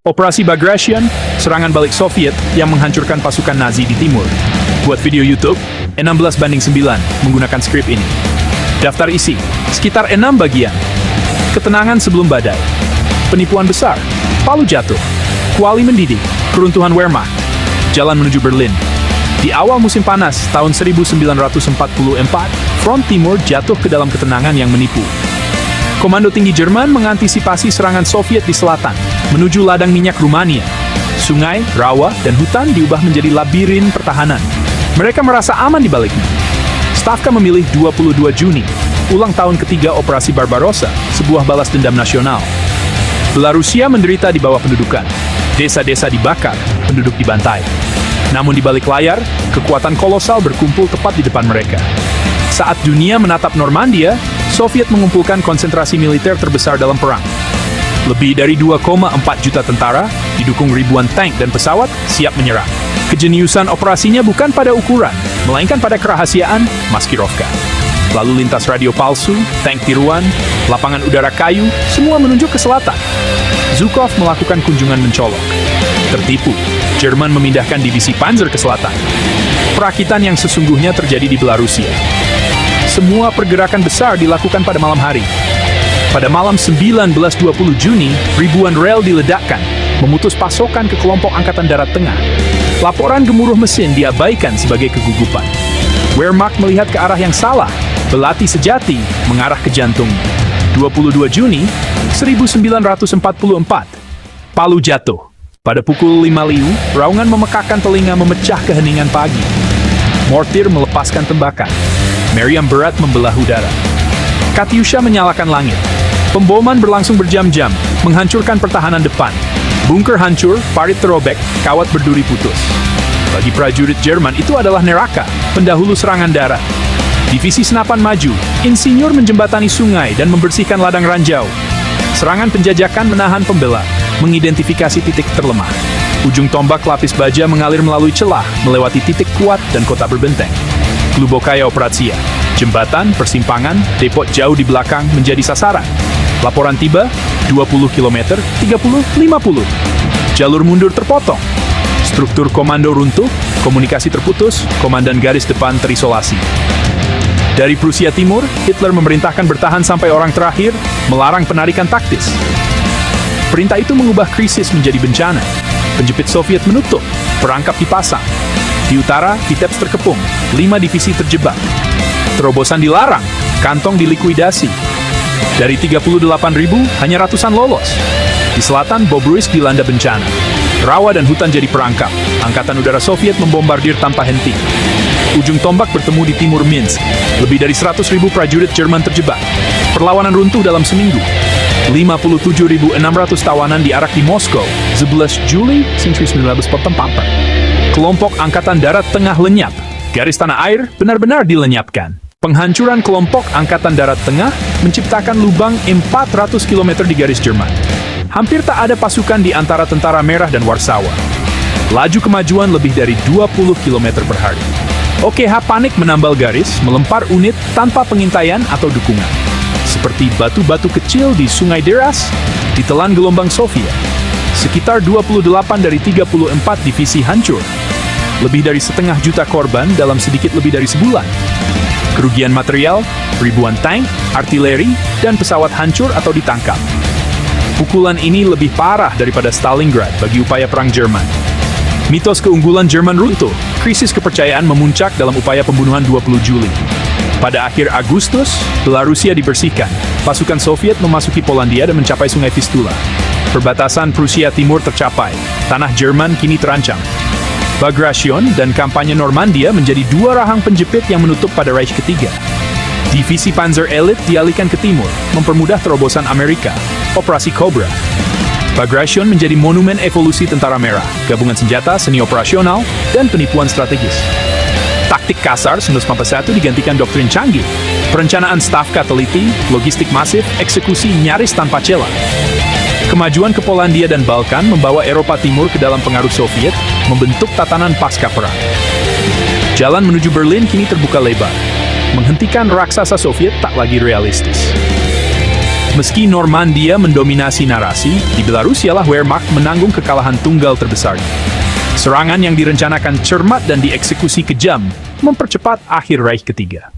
Operasi Bagration, serangan balik Soviet yang menghancurkan pasukan Nazi di timur. Buat video YouTube, 16:9 menggunakan skrip ini. Daftar isi, sekitar 6 bagian. Ketenangan sebelum badai. Penipuan besar, Palu jatuh. Kuali mendidih, keruntuhan Wehrmacht. Jalan menuju Berlin. Di awal musim panas tahun 1944, front timur jatuh ke dalam ketenangan yang menipu. Komando tinggi Jerman mengantisipasi serangan Soviet di selatan, menuju ladang minyak Rumania. Sungai, rawa, dan hutan diubah menjadi labirin pertahanan. Mereka merasa aman di baliknya. Stavka memilih 22 Juni, ulang tahun ketiga Operasi Barbarossa, sebuah balas dendam nasional. Belarusia menderita di bawah pendudukan. Desa-desa dibakar, penduduk dibantai. Namun di balik layar, kekuatan kolosal berkumpul tepat di depan mereka. Saat dunia menatap Normandia, Soviet mengumpulkan konsentrasi militer terbesar dalam perang. Lebih dari 2,4 juta tentara, didukung ribuan tank dan pesawat, siap menyerang. Kejeniusan operasinya bukan pada ukuran, melainkan pada kerahasiaan Maskirovka. Lalu lintas radio palsu, tank tiruan, lapangan udara kayu, semua menunjuk ke selatan. Zhukov melakukan kunjungan mencolok. Tertipu, Jerman memindahkan divisi Panzer ke selatan. Perakitan yang sesungguhnya terjadi di Belarusia. Semua pergerakan besar dilakukan pada malam hari. Pada malam 19-20 Juni, ribuan rel diledakkan, memutus pasokan ke kelompok Angkatan Darat Tengah. Laporan gemuruh mesin diabaikan sebagai kegugupan. Wehrmacht melihat ke arah yang salah, belati sejati mengarah ke jantung. 22 Juni 1944, Palu jatuh. Pada pukul 5 liu, raungan memekakkan telinga memecah keheningan pagi. Mortir melepaskan tembakan. Meriam berat membelah udara. Katyusha menyalakan langit. Pemboman berlangsung berjam-jam, menghancurkan pertahanan depan. Bunker hancur, parit terobek, kawat berduri putus. Bagi prajurit Jerman itu adalah neraka, pendahulu serangan darat. Divisi senapan maju, insinyur menjembatani sungai dan membersihkan ladang ranjau. Serangan penjajakan menahan pembela, mengidentifikasi titik terlemah. Ujung tombak lapis baja mengalir melalui celah, melewati titik kuat dan kota berbenteng. Glubokaya Operasia, jembatan, persimpangan, depot jauh di belakang menjadi sasaran. Laporan tiba, 20 km, 30, 50. Jalur mundur terpotong. Struktur komando runtuh, komunikasi terputus, komandan garis depan terisolasi. Dari Prusia Timur, Hitler memerintahkan bertahan sampai orang terakhir, melarang penarikan taktis. Perintah itu mengubah krisis menjadi bencana. Penjepit Soviet menutup, perangkap dipasang. Di utara, Vitebsk terkepung, 5 divisi terjebak. Terobosan dilarang, kantong dilikuidasi. Dari 38.000, hanya ratusan lolos. Di selatan, Bobruisk dilanda bencana. Rawa dan hutan jadi perangkap. Angkatan udara Soviet membombardir tanpa henti. Ujung tombak bertemu di timur Minsk. Lebih dari 100.000 prajurit Jerman terjebak. Perlawanan runtuh dalam seminggu. 57.600 tawanan diarak di Moskow. 11 Juli 1944. Kelompok Angkatan Darat Tengah lenyap. Garis tanah air benar-benar dilenyapkan. Penghancuran kelompok Angkatan Darat Tengah menciptakan lubang 400 km di garis Jerman. Hampir tak ada pasukan di antara Tentara Merah dan Warsawa. Laju kemajuan lebih dari 20 km per hari. OKH panik menambal garis, melempar unit tanpa pengintaian atau dukungan. Seperti batu-batu kecil di Sungai Deras, ditelan gelombang Soviet. Sekitar 28 dari 34 divisi hancur. Lebih dari 1,5 juta korban dalam sedikit lebih dari sebulan. Kerugian material, ribuan tank, artileri, dan pesawat hancur atau ditangkap. Pukulan ini lebih parah daripada Stalingrad bagi upaya perang Jerman. Mitos keunggulan Jerman runtuh, krisis kepercayaan memuncak dalam upaya pembunuhan 20 Juli. Pada akhir Agustus, Belarusia dibersihkan. Pasukan Soviet memasuki Polandia dan mencapai Sungai Vistula. Perbatasan Prusia Timur tercapai. Tanah Jerman kini terancam. Bagration dan kampanye Normandia menjadi 2 rahang penjepit yang menutup pada Reich ketiga. Divisi Panzer Elit dialihkan ke timur, mempermudah terobosan Amerika. Operasi Cobra. Bagration menjadi monumen evolusi Tentara Merah, gabungan senjata, seni operasional, dan penipuan strategis. Taktik kasar 1941 digantikan doktrin canggih. Perencanaan Stavka teliti, logistik masif, eksekusi nyaris tanpa celah. Kemajuan ke Polandia dan Balkan membawa Eropa Timur ke dalam pengaruh Soviet, membentuk tatanan pasca perang. Jalan menuju Berlin kini terbuka lebar. Menghentikan raksasa Soviet tak lagi realistis. Meski Normandia mendominasi narasi, di Belarusia lah Wehrmacht menanggung kekalahan tunggal terbesarnya. Serangan yang direncanakan cermat dan dieksekusi kejam mempercepat akhir Reich ketiga.